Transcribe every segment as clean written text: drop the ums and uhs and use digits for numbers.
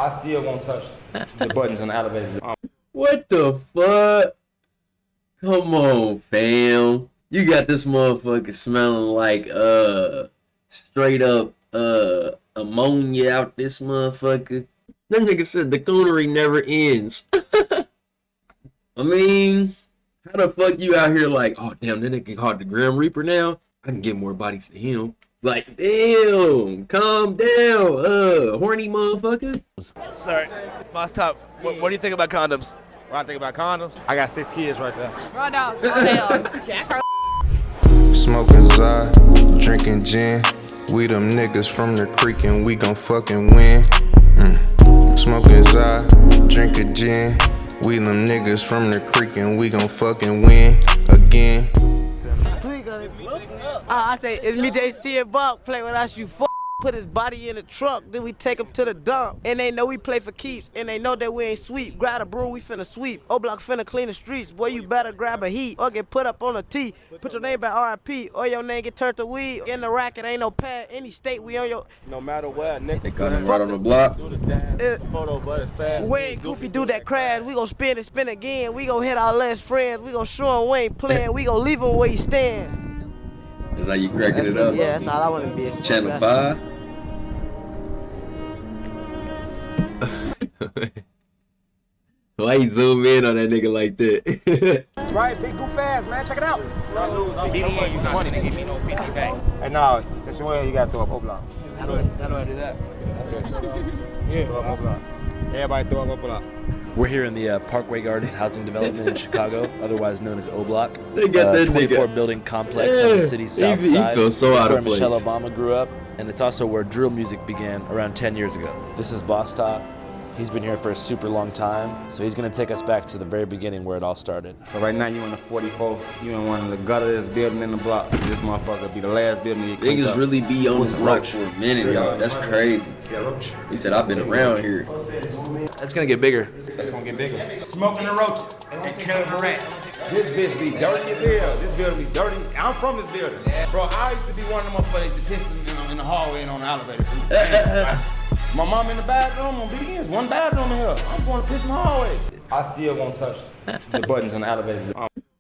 I still won't touch the buttons on the elevator. What the fuck? Come on, fam. You got this motherfucker smelling like straight up ammonia out this motherfucker. That nigga said the coonery never ends. I mean, how the fuck you out here like, oh damn, that nigga caught the Grim Reaper now? I can get more bodies than him. Like, damn, calm down, horny motherfucker. Sorry, Boss Top, what do you think about condoms? When I think about condoms, I got 6 kids right there. Run out, hell, Jack. Smoking Zod, drinking gin. We them niggas from the creek and we gon' fucking win. Smoking Zod, drinking gin. We them niggas from the creek and we gon' fucking win again. I say, it's me, JC and Buck, play with us, you put his body in the truck, then we take him to the dump. And they know we play for keeps, and they know that we ain't sweep. Grab a broom, we finna sweep. O'Block finna clean the streets. Boy, you better grab a heat, or get put up on a T. Put your name back RIP, or your name get turned to weed. In the racket, ain't no pad. Any state, we on your... No matter what, nigga. They got him right on the block. Photo, but it's fast. We ain't goofy do that crash. We gon' spin and spin again. We gon' hit our last friends. We gon' show him we ain't playing. We gon' leave him where he stand. That's how you cracking it up? Yeah, that's all I want to be. Channel 5? Why you zoom in on that nigga like that? Right, big goof ass, man. Check it out. BDA, you not gonna give me no 50 back. Hey, no, since you win, you gotta throw up O'Block. How do I do that? Yeah, throw up O'Block. Everybody throw up O'Block. We're here in the Parkway Gardens housing development in Chicago, otherwise known as O'Block. They got that nigga. 24-building complex on the city's south He side. feels so out of It's where place. Michelle Obama grew up, and it's also where drill music began around 10 years ago. This is Boss Top. He's been here for a super long time, so he's gonna take us back to the very beginning where it all started. So right now you in the 44, you in one of the guttiest building in the block. This motherfucker be the last building to get cleaned Niggas up. really be on What's the block roach? for a minute, y'all. That's crazy. He said, I've been around here. That's gonna get bigger. That's gonna get bigger. Smoking the roaches and killing the rats. This bitch be dirty as hell. This building be dirty. I'm from this building. Bro, I used to be one of them motherfuckers that piss in the hallway and on the elevator too. My mom in the bathroom on BDN's one bathroom in here. I'm going to piss in the hallway. I still won't touch the buttons on the elevator.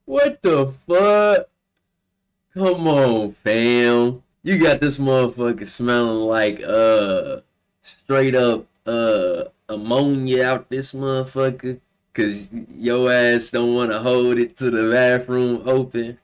What the fuck? Come on, fam. You got this motherfucker smelling like straight up ammonia out this motherfucker. Cause your ass don't wanna hold it to the bathroom open.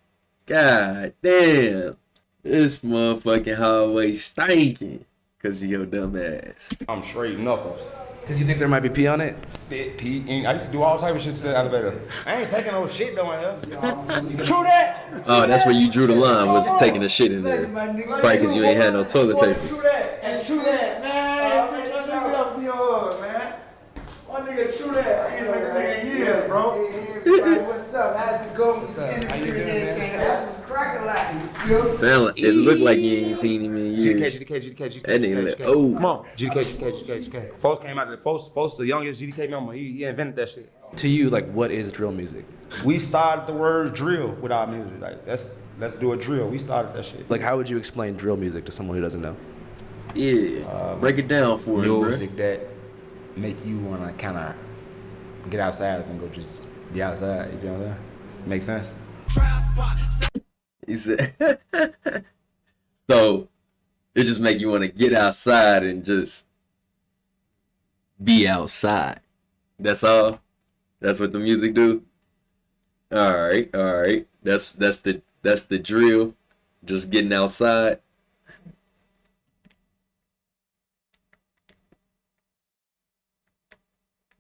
God damn. This motherfucking hallway stinking. Cause of your dumb ass. I'm straight knuckles. Cause you think there might be pee on it? Spit, pee, and I used to do all type of shit to the elevator. I ain't taking no shit though in here. True that! Oh, that's where you drew the line, was taking the shit in there. Probably cause you ain't had no toilet paper. True that, and true that, man. Man. One nigga, true that. I ain't like a nigga in years, bro. Hey, what's up? How's it going with this interview and everything? That's what's cracking like. You feel? Sound like, it looked like you ain't seen him in years. GDK. That nigga like, oh. Come on. GDK. Folks came out of the the youngest GDK member. He invented that shit. To you, like, what is drill music? We started the word drill with our music. Like, let's do a drill. We started that shit. Like, how would you explain drill music to someone who doesn't know? Yeah, break it down for him, bro. Music that make you wanna kind of get outside and go just be outside. You feel what I'm saying? Make sense? He said, so it just make you want to get outside and just be outside. That's all. That's what the music do. All right. That's the drill. Just getting outside.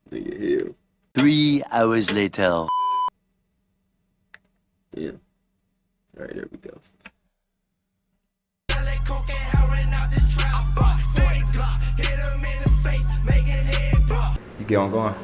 Nigga, hell. 3 hours later. Yeah. All right, there we go. You get on going?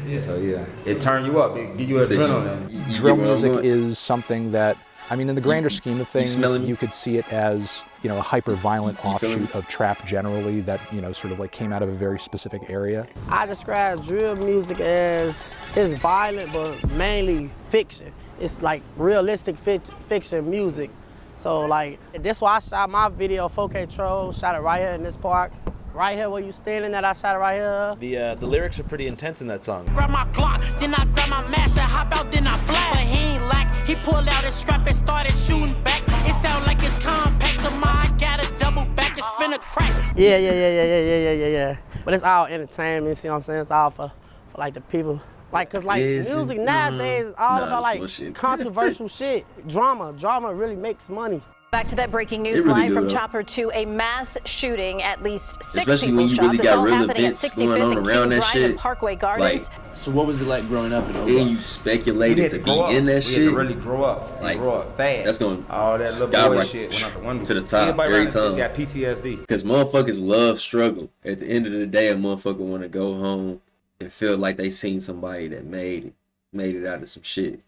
Yeah. So yeah, it turn you up. It give you adrenaline. Drill music is something that, I mean, in the grander scheme of things, you could see it as, you know, a hyper-violent offshoot of trap generally that, you know, sort of like came out of a very specific area. I describe drill music as, it's violent, but mainly fiction. It's like realistic fiction music. So like, that's why I shot my video 4K Troll, shot it right here in this park. Right here where you standing at, I shot it right here. The lyrics are pretty intense in that song. Grab my Glock, then I grab my mask and hop out, then I blast. But he ain't lack, he pulled out his strap and started shooting back. It sound like it's compact, so I got a double back, it's finna crack. Yeah. But it's all entertainment, see what I'm saying? It's all for like the people. Like, cause like music nowadays is all about like controversial shit. Drama really makes money. Back to that breaking news really live do, from though. Chopper to a mass shooting. At least 6 Especially people when you shot. really This got all real happening at events 65th going on and around King that Drive shit. and Parkway Gardens. So what was it like growing up in And O'Block? you speculated to be in that We had shit. to really grow up. Like, grow up fast. That's going all that little boy skyrocket shit went out the window. to the top Everybody every around this time. got PTSD. Because motherfuckers love struggle. At the end of the day, a motherfucker want to go home and feel like they seen somebody that made it out of some shit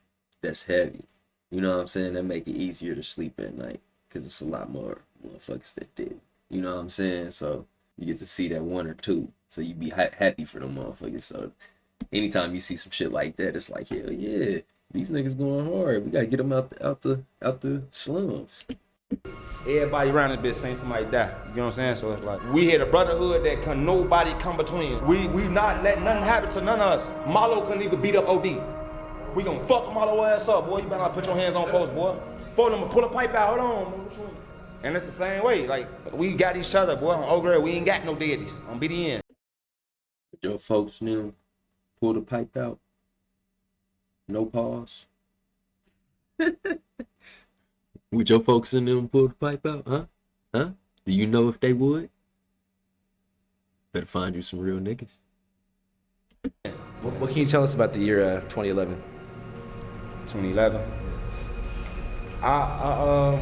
that's heavy. You know what I'm saying? That make it easier to sleep at night because it's a lot more motherfuckers that did. You know what I'm saying? So you get to see that one or two. So you be happy for them motherfuckers. So anytime you see some shit like that, it's like, hell yeah, these niggas going hard. We gotta get them out the slums. Everybody around this bitch saying somebody die. You know what I'm saying? So it's like we had a brotherhood that can nobody come between. We not letting nothing happen to none of us. Marlo couldn't even beat up OD. We gonna fuck Marlo ass up, boy. You better not put your hands on folks, boy. For them to pull a pipe out. Hold on. And it's the same way. Like we got each other, boy. On Grade, we ain't got no daddies. On BDN. Your folks knew. Pull the pipe out. No pause. Would your folks in them pull the pipe out, huh? Huh? Do you know if they would? Better find you some real niggas. What can you tell us about the year 2011? 2011. I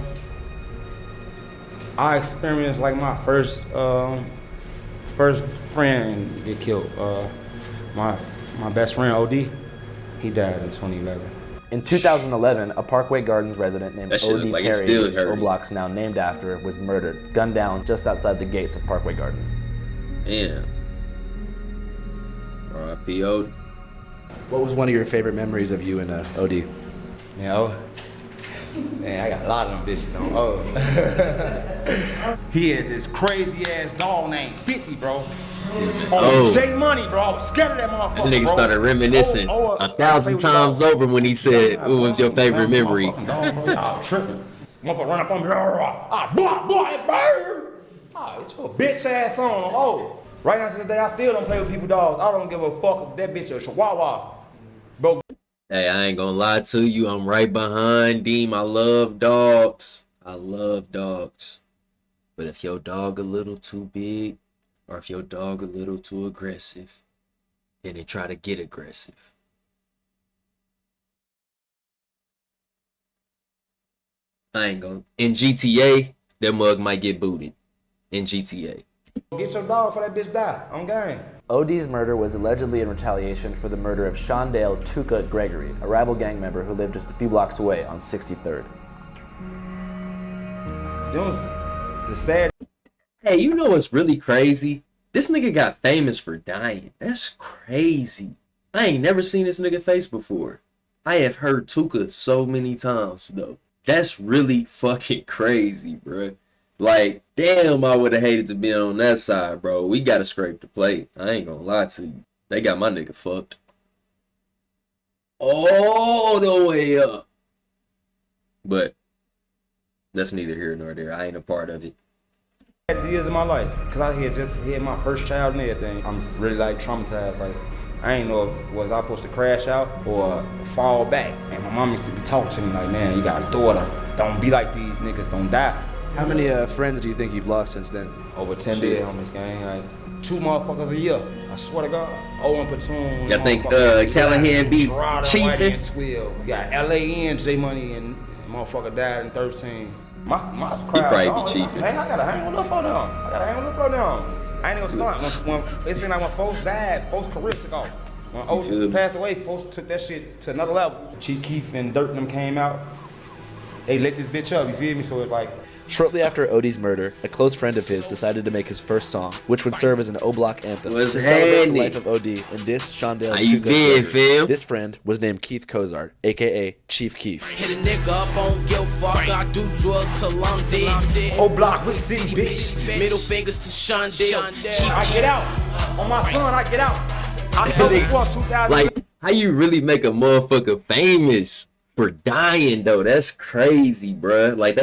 experienced like my first friend get killed. My best friend OD, he died in 2011. In 2011, a Parkway Gardens resident named O.D. like Perry, which O'Block's now named after, was murdered, gunned down just outside the gates of Parkway Gardens. Damn. R.I.P. O.D. What was one of your favorite memories of you and O.D.? Yeah, man, I got a lot of them bitches on. He had this crazy ass dog named 50, bro. J Money, bro. I was scared of that motherfucker. That nigga started reminiscing 1,000 times over when he said, "What was your favorite memory?" Y'all tripping. Motherfucker run up on me. Boy, bird. It's your bitch ass on. Oh, right now to this day, I still don't play with people dogs. I don't give a fuck if that bitch a chihuahua, bro. Hey, I ain't gonna lie to you. I'm right behind Deem. I love dogs. But if your dog a little too big, or if your dog a little too aggressive, then they try to get aggressive. I ain't gonna. In GTA, that mug might get booted. In GTA. Get your dog for that bitch die. On game. O.D.'s murder was allegedly in retaliation for the murder of Shondale Tuka Gregory, a rival gang member who lived just a few blocks away on 63rd. The sad. Hey, you know what's really crazy? This nigga got famous for dying. That's crazy. I ain't never seen this nigga face before. I have heard Tuka so many times, though. That's really fucking crazy, bruh. Like, damn, I would have hated to be on that side, bro. We gotta scrape the plate. I ain't gonna lie to you. They got my nigga fucked all the way up. But that's neither here nor there. I ain't a part of it. Years of my life, cause I had just had my first child and everything. I'm really like traumatized. Like I ain't know if was I supposed to crash out or fall back. And my mom used to be talking to me like, man, you got a daughter. Don't be like these niggas. Don't die. How many friends do you think you've lost since then? Over 10 dead on this gang. Like 2 motherfuckers a year. I swear to God. Owen Platoon. I think Callahan beat Chiefin. You got LAN, J Money, and motherfucker died in 13. My crowd. He probably be Chiefin. Hey, I gotta hang on up on them. I ain't gonna stunt. When it seemed like when folks died, folks' careers took off. When O passed away, folks took that shit to another level. Chief Keef and Dirt and them came out. They lit this bitch up, you feel me? So it's like, Shortly after Odie's murder, a close friend of his decided to make his first song, which would serve as an O-Block anthem to celebrate the life of Odie and diss Shondell's How you been, fam? This friend was named Keith Cozart, aka Chief Keef. Hit a nigga up on guilt, fuck, I do drugs till I'm dead. O-Block, Wick City, bitch. Middle fingers to Shondell. I get out. On my son, I get out. October 4th, 2000. Like, how you really make a motherfucker famous for dying though? That's crazy, bruh. Like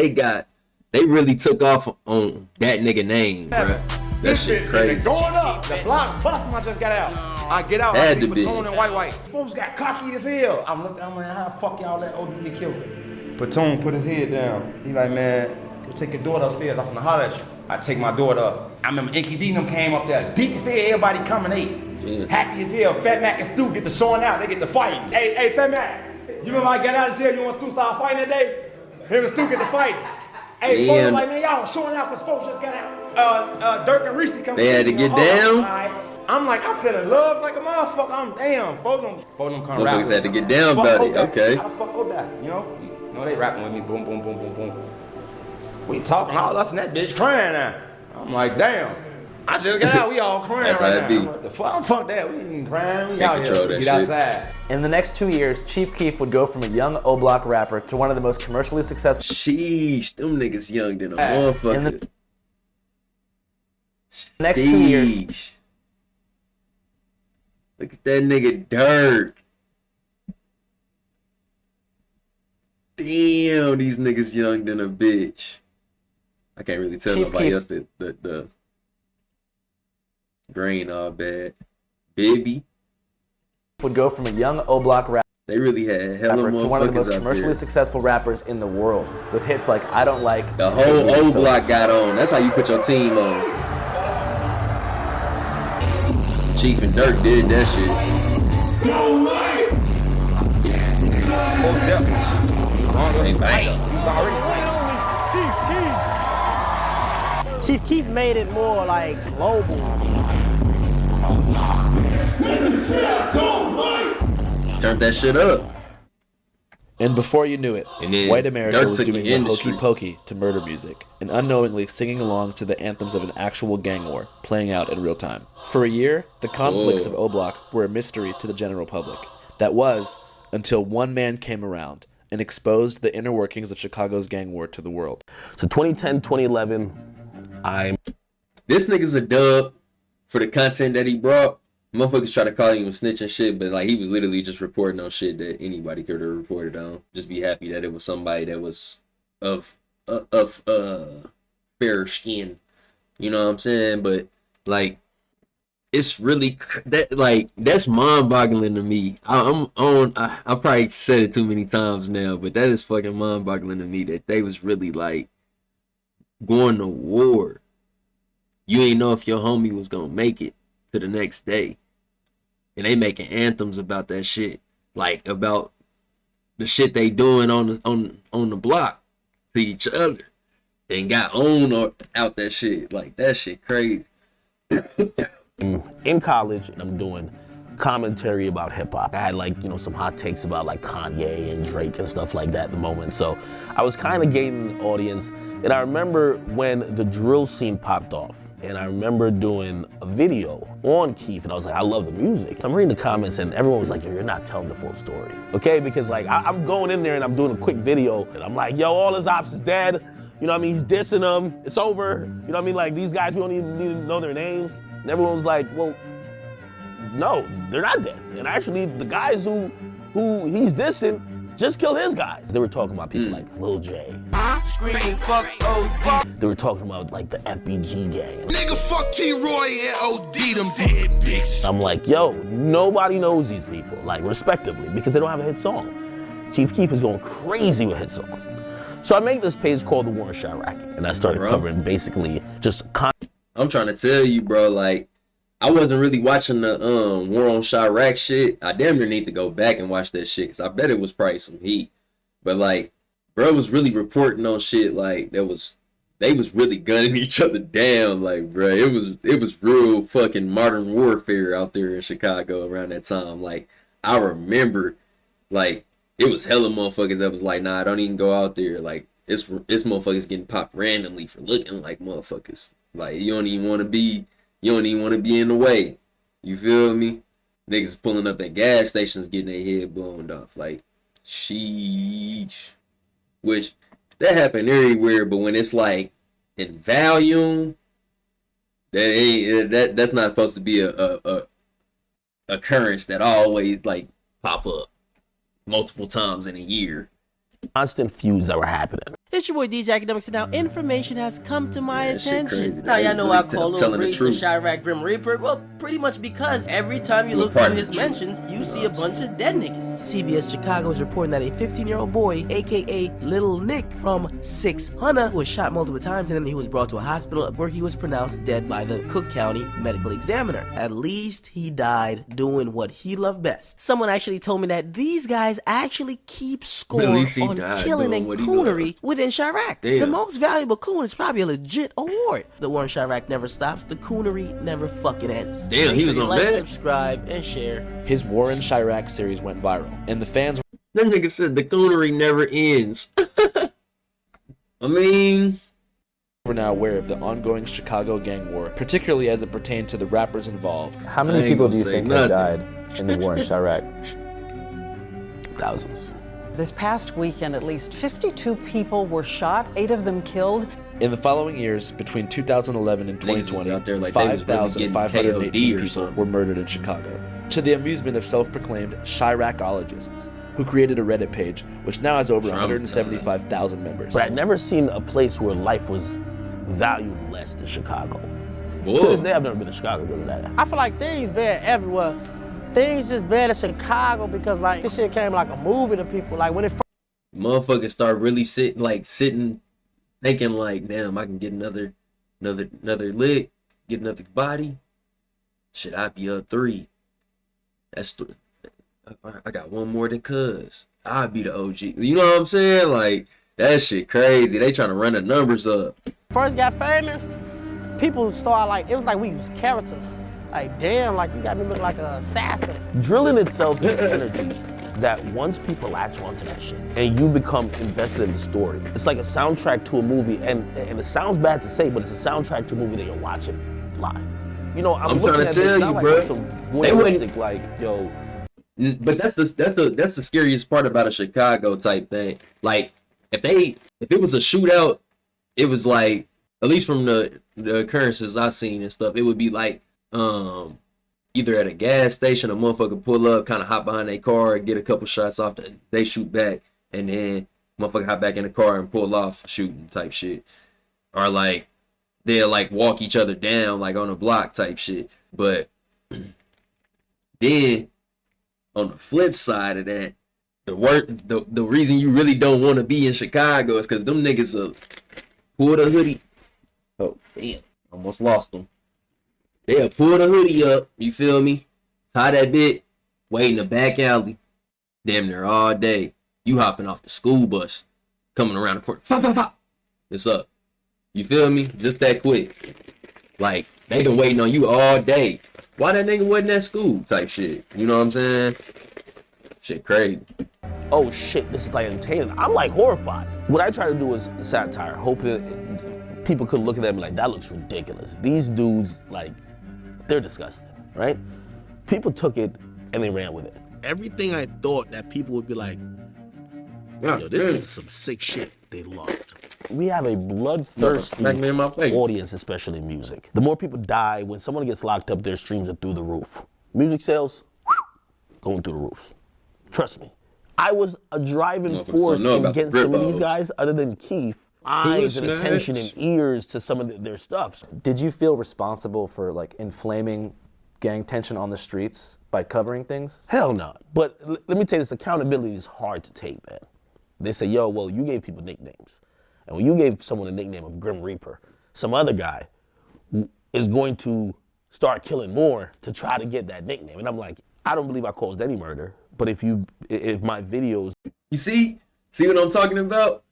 they really took off on that nigga name, bruh. That shit crazy. Going up. The block busting, I just got out. I get out. I see Platoon and White. Folks got cocky as hell. I'm looking, I'm like, how the fuck y'all let OD get killed? Platoon put his head down. He like, man, go take your daughter upstairs. I'm finna holler at you. I take my daughter up. I remember Inky D them came up there. Deep as hell, everybody coming ate. Happy as hell. Fat Mac and Stu get the showing out. They get the fighting. Hey, Fat Mac. You remember I got out of jail? You want Stu start fighting that day? Him and Stu get the fight. Hey, folks like, man, y'all showing out because folks just got out. Dirk and Reese come. They had to get down. I'm like, I'm feeling love like a motherfucker. I'm damn. Folks them come rapping. Motherfuckers had to get down about it. Okay. How the fuck that? You know they rapping with me. Boom, boom, boom, boom, boom. We talking all us and that bitch crying now. I'm like, damn. I just got out. We all crying That's right how it now. be. What the fuck? Fuck that. We ain't crying. We Can't out control here. that Get shit. outside. In the next 2 years, Chief Keef would go from a young O-Block rapper to one of the most commercially successful. Sheesh, them niggas young than a motherfucker. In the next 2 years. Look at that nigga Dirk. Damn, these niggas young than a bitch. I can't really tell nobody else that the grain all bad. Baby would go from a young O-Block rapper. They really had hella to one of the most motherfuckers out commercially there. successful rappers in the world, with hits like "I Don't Like." The whole O-Block got on. That's how you put your team on. Chief and Dirk did that shit. Chief Keef made it more like global. Turned that shit up. And before you knew it, white America was doing the hokey pokey to murder music and unknowingly singing along to the anthems of an actual gang war playing out in real time. For a year, the conflicts of O-Block were a mystery to the general public. That was until one man came around and exposed the inner workings of Chicago's gang war to the world. So 2010, 2011, This nigga's a dub for the content that he brought. Motherfuckers try to call him a snitch and shit, but like he was literally just reporting on shit that anybody could have reported on. Just be happy that it was somebody that was of fair skin. You know what I'm saying? But like it's really that's mind-boggling to me. I probably said it too many times now, but that is fucking mind-boggling to me that they was really like going to war. You ain't know if your homie was gonna make it to the next day. And they making anthems about that shit. Like about the shit they doing on the block to each other. And got on or out that shit. Like that shit crazy. in college, and I'm doing commentary about hip hop. I had some hot takes about like Kanye and Drake and stuff like that at the moment. So I was kind of gaining an audience. And I remember when the drill scene popped off. And I remember doing a video on Keef, and I was like, I love the music. I'm reading the comments, and everyone was like, yo, you're not telling the full story. Okay, because like, I'm going in there and I'm doing a quick video, and I'm like, yo, all his ops is dead. You know what I mean? He's dissing them, it's over. You know what I mean? Like, these guys, we don't even need to know their names. And everyone was like, well, no, they're not dead. And actually, the guys who he's dissing just killed his guys. They were talking about people like Lil J. Screaming fuck OD. They were talking about like the FBG gang. Nigga fuck T-Roy and OD them dead bitch. I'm like, yo, nobody knows these people, like respectively, because they don't have a hit song. Chief Keef is going crazy with hit songs. So I make this page called The War on Chirac, and I started covering basically just I'm trying to tell you, bro, like, I wasn't really watching the War on Chirac shit. I damn near need to go back and watch that shit, because I bet it was probably some heat. But like, bro was really reporting on shit like they was really gunning each other down. Like, bro, it was real fucking modern warfare out there in Chicago around that time. Like, I remember, like, it was hella motherfuckers that was like, nah, don't even go out there. Like, it's motherfuckers getting popped randomly for looking like motherfuckers. Like you don't even want to be in the way. You feel me? Niggas pulling up at gas stations getting their head blown off. Like, sheesh. Which that happen everywhere, but when it's like in volume, that's not supposed to be a occurrence that always like pop up multiple times in a year. Constant feuds that were happening. It's your boy DJ Academics, and now information has come to my attention. Now y'all know I call Lil Breeze the Chirac Grim Reaper. Well, pretty much because every time you look through his mentions, you see a bunch of dead niggas. CBS Chicago is reporting that a 15-year-old boy, aka Little Nick from 600, was shot multiple times, and then he was brought to a hospital where he was pronounced dead by the Cook County medical examiner. At least he died doing what he loved best. Someone actually told me that these guys actually keep score on killing and coonery within Chirac. Damn. The most valuable coon is probably a legit award. The war in Chirac never stops. The coonery never fucking ends. Damn, he was on like, that. Subscribe, and share. His War in Chirac series went viral, and the fans. That nigga said the coonery never ends. I mean, we're now aware of the ongoing Chicago gang war, particularly as it pertained to the rappers involved. How many people do you think have died in the war in Chirac? Thousands. This past weekend, at least 52 people were shot, 8 of them killed. In the following years, between 2011 and 2020, out there like 5,518 people were murdered in Chicago, to the amusement of self-proclaimed Chiracologists, who created a Reddit page, which now has over 175,000 members. But I've never seen a place where life was valued less than Chicago. Whoa. To this day, I've never been to Chicago because of that. I feel like things bad everywhere. Things just bad in Chicago because like this shit came like a movie to people. Like when it motherfuckers start really sitting, thinking like, damn, I can get another lick, get another body. Shit, I'd be up 3. I got one more than cuz. I'd be the OG. You know what I'm saying? Like that shit crazy. They trying to run the numbers up. first got famous, people started like it was like we was characters. Like, damn, like, you got me looking like an assassin. Drilling itself is energy that once people latch onto that shit and you become invested in the story, it's like a soundtrack to a movie, and it sounds bad to say, but it's a soundtrack to a movie that you're watching live. You know, I'm trying to tell you, bro. Some voyeuristic, like, yo. But that's the scariest part about a Chicago type thing. Like, if it was a shootout, it was like, at least from the occurrences I seen and stuff, it would be like, either at a gas station, a motherfucker pull up, kind of hop behind their car, get a couple shots off, they shoot back, and then motherfucker hop back in the car and pull off shooting type shit. Or like they'll like walk each other down like on a block type shit. But then on the flip side of that, the reason you really don't want to be in Chicago is because them niggas will pull the hoodie. Oh damn, almost lost them. They'll pull the hoodie up, you feel me? Tie that bit, wait in the back alley, damn near all day. You hopping off the school bus, coming around the corner, pop, pop, pop. It's up. You feel me? Just that quick. Like, they been waiting on you all day. Why that nigga wasn't at school type shit? You know what I'm saying? Shit crazy. Oh shit, this is like entertaining. I'm like horrified. What I try to do is satire, hoping people could look at them like, that looks ridiculous. These dudes, like, they're disgusting, right? People took it and they ran with it. Everything I thought that people would be like, yo, this is some sick shit, they loved. We have a bloodthirsty audience, especially music. The more people die, when someone gets locked up, their streams are through the roof. Music sales, going through the roof. Trust me. I was a driving force against some of these guys, other than Keith. Eyes and attention and ears to some of their stuff. Did you feel responsible for like inflaming gang tension on the streets by covering things? Hell no. But let me tell you this, accountability is hard to take, man. They say, yo, well, you gave people nicknames. And when you gave someone a nickname of Grim Reaper, some other guy is going to start killing more to try to get that nickname. And I'm like, I don't believe I caused any murder, but if my videos... You see what I'm talking about?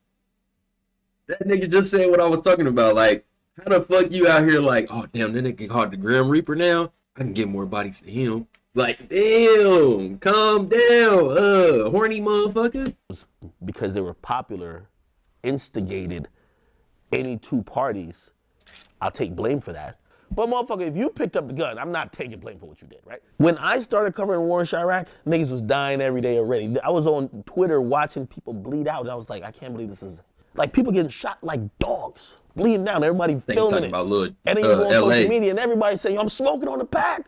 That nigga just said what I was talking about. Like, how the fuck you out here like, oh damn, that nigga called the Grim Reaper now? I can get more bodies than him. Like, damn, calm down, horny motherfucker. Because they were popular instigated any two parties, I'll take blame for that. But motherfucker, if you picked up the gun, I'm not taking blame for what you did, right? When I started covering war in Chirac, niggas was dying every day already. I was on Twitter watching people bleed out, and I was like, I can't believe this is, like, people getting shot like dogs, bleeding down, everybody filming it. About little, and then you go on LA. social media, and everybody saying, I'm smoking on the pack.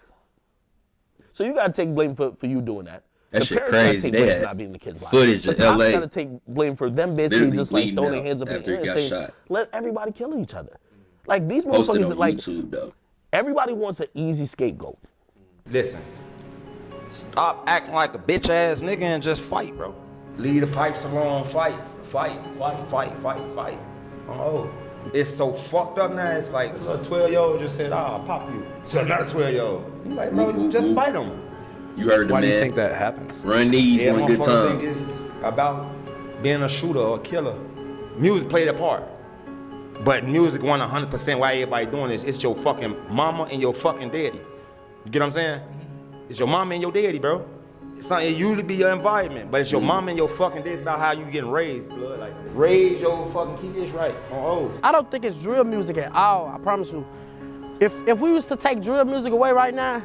So you gotta take blame for you doing that. That shit crazy. They had not being the kids' footage of LA. I gotta take blame for them basically just like throwing their hands up in the air and saying, shot. let everybody kill each other. Like these Posted motherfuckers, on like YouTube, though. Everybody wants an easy scapegoat. Listen, stop acting like a bitch ass nigga and just fight, bro. Leave the pipes alone, fight. Oh, it's so fucked up now. It's like a 12-year-old just said, I'll pop you. So another 12-year-old. You like, bro, just fight him. You heard the Why man. do you think that happens? Run these one good time. Think it's about being a shooter or a killer. Music played a part. But music won 100% why everybody doing this. It's your fucking mama and your fucking daddy. You get what I'm saying? It's your mama and your daddy, bro. It usually be your environment, but it's your mama and your fucking daddy. It's about how you getting raised, blood. Like, raise your fucking kids right. I don't think it's drill music at all, I promise you. If we was to take drill music away right now,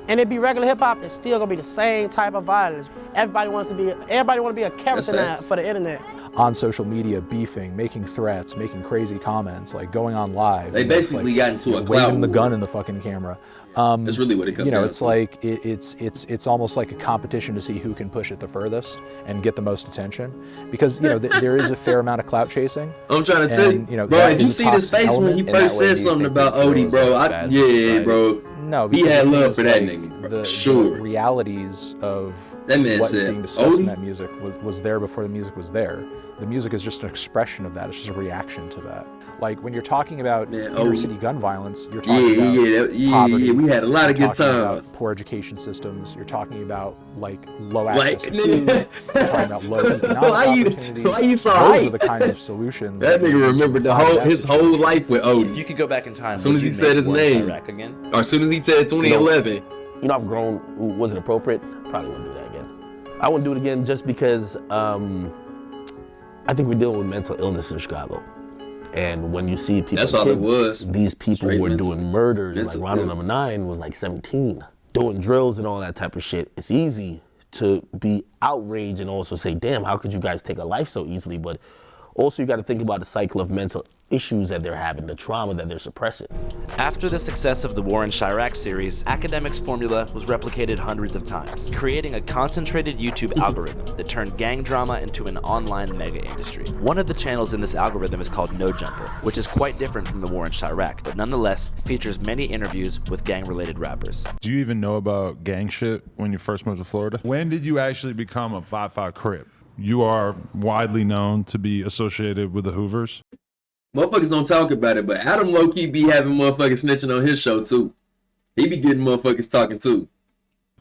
and it be regular hip hop, it's still gonna be the same type of violence. Everybody wanna be a character now for the internet. On social media, beefing, making threats, making crazy comments, like going on live. They basically got into a clout waving the war. gun in the fucking camera. That's really what it comes down it's to. like it's almost like a competition to see who can push it the furthest and get the most attention, because there is a fair amount of clout chasing. I'm trying to tell you, bro. If you see his face when he first said something about Odie, bro, bro. No, he had love for that nigga. The realities of that man what's said, being discussed in Odie? that music was there before the music was there. The music is just an expression of that. It's just a reaction to that. Like when you're talking about inner city gun violence, you're talking about poverty. We had a lot of good about times. Poor education systems. You're talking about like low access to food. You're talking about low economic opportunities. Why you so Those hype? are the kinds of solutions. That nigga remembered his whole life with Odie. If you could go back in time, as soon as he said his name, again? or as soon as he said 2011. You know, I've grown. Was it appropriate? Probably wouldn't do that again. I wouldn't do it again just because I think we're dealing with mental illness in Chicago. And when you see people, that's all it was. These people Straight were mental. doing murders. Mental like Ronald illness. Number 9 was like 17, doing drills and all that type of shit. It's easy to be outraged and also say, damn, how could you guys take a life so easily? But also you got to think about the cycle of mental issues that they're having, the trauma that they're suppressing. After the success of the War in Chirac series, Academic's formula was replicated hundreds of times, creating a concentrated YouTube algorithm that turned gang drama into an online mega industry. One of the channels in this algorithm is called No Jumper, which is quite different from the War in Chirac, but nonetheless features many interviews with gang-related rappers. Do you even know about gang shit when you first moved to Florida? When did you actually become a 5'5" Crip? You are widely known to be associated with the Hoovers. Motherfuckers don't talk about it, but Adam low-key be having motherfuckers snitching on his show too. He be getting motherfuckers talking too.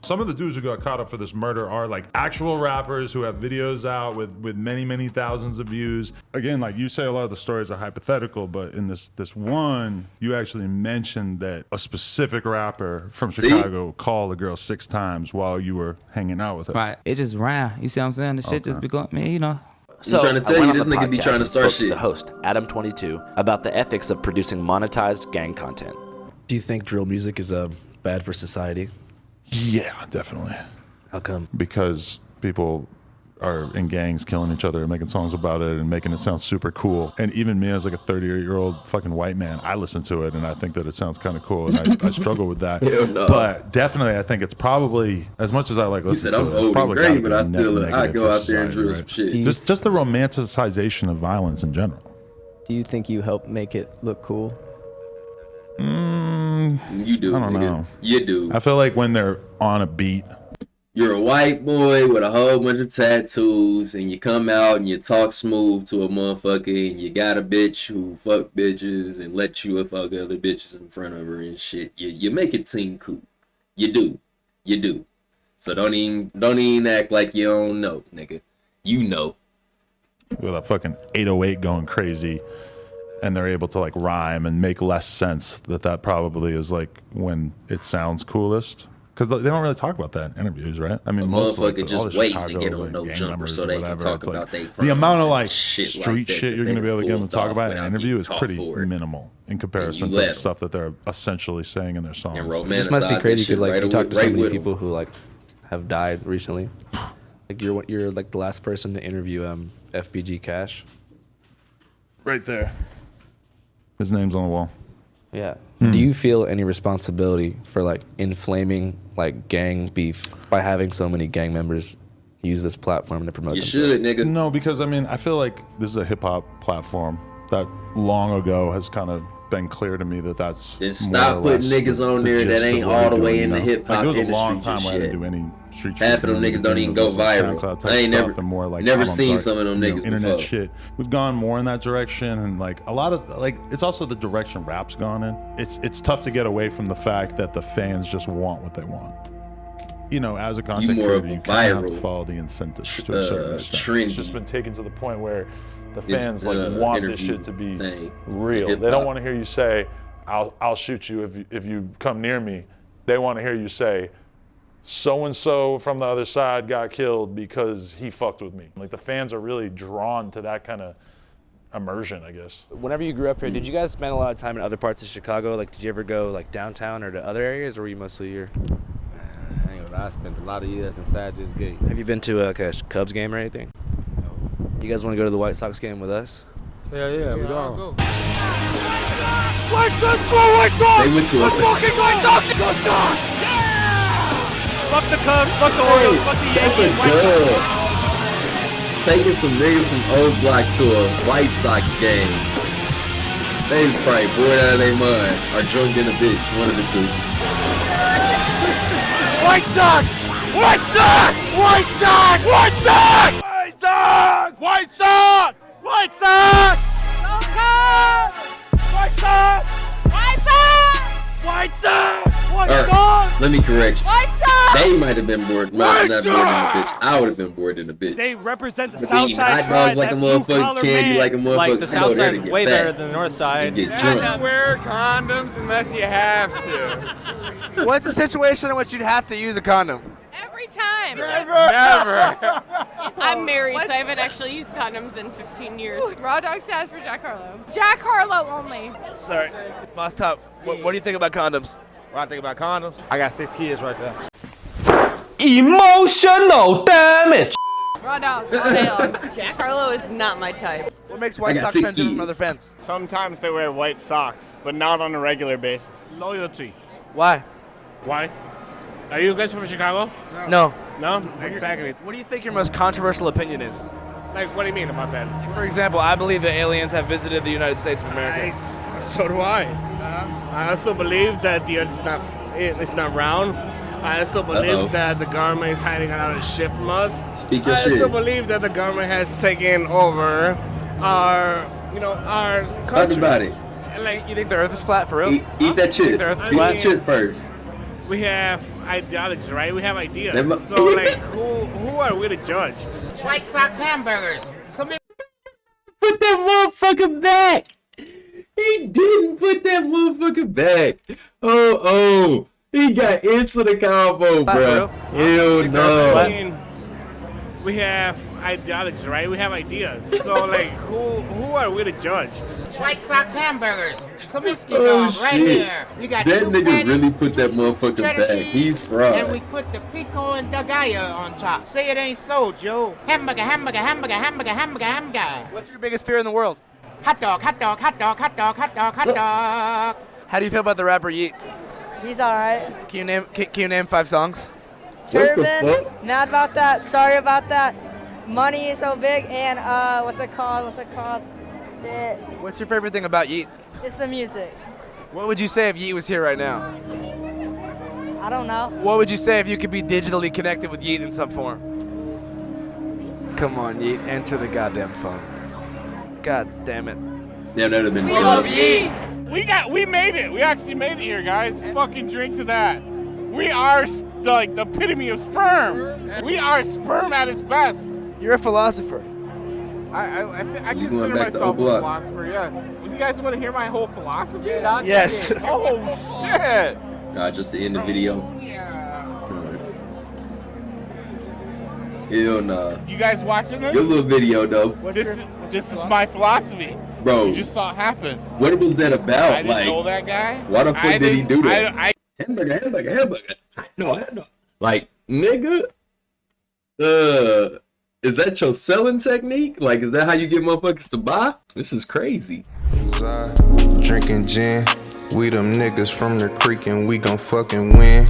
Some of the dudes who got caught up for this murder are like actual rappers who have videos out with many, many thousands of views. Again, like you say, a lot of the stories are hypothetical, but in this one, you actually mentioned that a specific rapper from Chicago called a girl 6 times while you were hanging out with her. Right, it just ran. You see what I'm saying? The shit just be going, man, you know. So I'm trying to tell you, this nigga be trying to start shit. The host, Adam22, about the ethics of producing monetized gang content. Do you think drill music is bad for society? Yeah, definitely. How come? Because people are in gangs killing each other and making songs about it and making it sound super cool. And even me as like a 30-year-old fucking white man, I listen to it and I think that it sounds kind of cool, and I struggle with that. No. But definitely I think it's probably, as much as I like listening to it, it's probably gotta be but I still I negative go for out there and society, drill right? some shit. Just the romanticization of violence in general. Do you think you help make it look cool? You do. I don't know. You do. I feel like when they're on a beat, You're a white boy with a whole bunch of tattoos, and you come out and you talk smooth to a motherfucker, and you got a bitch who fuck bitches and let you fuck other bitches in front of her and shit. You make it seem cool. You do. So don't even act like you don't know, nigga. You know. with a fucking 808 going crazy, and they're able to like rhyme and make less sense, that probably is like when it sounds coolest. Because they don't really talk about that in interviews, right? I mean, most motherfucker just waiting to get on no jumper so they can talk about their crimes. The amount of like shit street like shit you're going to be able to get them to talk about in an interview is pretty minimal in comparison to the stuff that they're essentially saying in their songs. This must be crazy because like you talk to so many people who like have died recently. Like you're like the last person to interview FBG Cash. Right there. His name's on the wall. Yeah. Do you feel any responsibility for like inflaming like gang beef by having so many gang members use this platform to promote themselves? You should, nigga. No, because I mean, I feel like this is a hip hop platform that long ago has kind of been clear to me that that's. And stop putting niggas on there that ain't all the way in the hip hop industry. industry. It was a long time where I didn't do any street shit. Half of them niggas don't even go viral. I ain't never seen some of them niggas internet before. Shit. We've gone more in that direction, and like a lot of like it's also the direction rap's gone in. It's tough to get away from the fact that the fans just want what they want. You know, as a content creator, you kind of have to follow the incentives to a certain extent. It's just been taken to the point where the fans like want this shit to be real. They don't want to hear you say, "I'll shoot you if you come near me." They want to hear you say, "So and so from the other side got killed because he fucked with me." Like the fans are really drawn to that kind of immersion, I guess. Whenever you grew up here, did you guys spend a lot of time in other parts of Chicago? Like, did you ever go like downtown or to other areas, or were you mostly here? I spent a lot of years inside this gate. Have you been to like a Cubs game or anything? No. You guys want to go to the White Sox game with us? Yeah, we go. White Sox, go White Sox! They went to a fucking White Sox! Go Sox! Fuck the Cubs, fuck the Orioles, fuck the Yankees, White Sox. Taking some niggas from O'Block to a White Sox game. They was probably bored out of their mind or drunk in a bitch, one of the two. White Sox! White Sox! White Sox! White Sox! White Sox! White Sox! White Sox! Go Cubs! White Sox! White Sox! White Sox! White Sox! Let me correct you. White Sox! They might have been bored, not bored in a bitch. I would have been bored in a bitch. They represent the But South they eat Side hot dogs pride, like a that motherfucker, blue-collar candy man. like a motherfucker. Like the South Side's to get way fat better than the North Side. and get drunk. Wear condoms unless you have to. What's the situation in which you'd have to use a condom? Every time. Never. I'm married, so I haven't actually used condoms in 15 years. Raw dog stands for Jack Harlow. Jack Harlow only. Sorry, Boss Top, what do you think about condoms? What I think about condoms? I got 6 kids right there. Emotional damage. Raw dog, all day long. Jack Harlow is not my type. What makes White Sox fans different from other fans? Sometimes they wear white socks, but not on a regular basis. Loyalty. Why? Why? Are you guys from Chicago? No. No? Exactly. What do you think your most controversial opinion is? Like, what do you mean about that? For example, I believe that aliens have visited the United States of America. So do I. I also believe that the Earth is not round. I also believe that the government is hiding out of the ship from us. Speak your I shit. also believe that the government has taken over our country. Talk about it. Like, you think the Earth is flat for real? Eat that shit. The Earth is Eat flat? that shit first. We have ideology, right? We have ideas. Them- So, like, who are we to judge? White Sox hamburgers. Come here. Put that motherfucker back. He didn't put that motherfucker back. Oh. He got into the combo, bro. Hell no. I mean, we have ideology, right? We have ideas. So, like, who are we to judge? White Sox hamburgers. Comiskey Oh, dog right shit. here. We got That 2 nigga patties, really put that motherfucker cheddar back. cheese, He's fried. and we put the pico and dagaya on top. Say it ain't so, Joe. Hamburger, hamburger, hamburger, hamburger, hamburger, hamburger. What's your biggest fear in the world? Hot dog, hot dog, hot dog, hot dog, hot dog, hot dog. How do you feel about the rapper Yeet? He's alright. Can you name 5 songs? Turban, mad about that, sorry about that. Money is so big, and what's it called? Shit. What's your favorite thing about Yeet? It's the music. What would you say if Yeet was here right now? I don't know. What would you say if you could be digitally connected with Yeet in some form? Come on, Yeet, answer the goddamn phone. God damn it. Yeah, that would have been We love Yeet. We made it. We actually made it here, guys. Fucking drink to that. We are like the epitome of sperm. We are sperm at its best. You're a philosopher. I You consider going back to myself a O'Block. philosopher, yes. You guys want to hear my whole philosophy? Yes. Oh, shit. Just to end the video. Hell nah. You guys watching this? Good little video though. This is my philosophy. Bro. You just saw it happen. What was that about? I didn't know that guy. Why the fuck did he do that? Hamburger. No. Like, nigga. Is that your selling technique? Like, is that how you get motherfuckers to buy? This is crazy. Drinking gin. We them niggas from the creek and we gon' fucking win.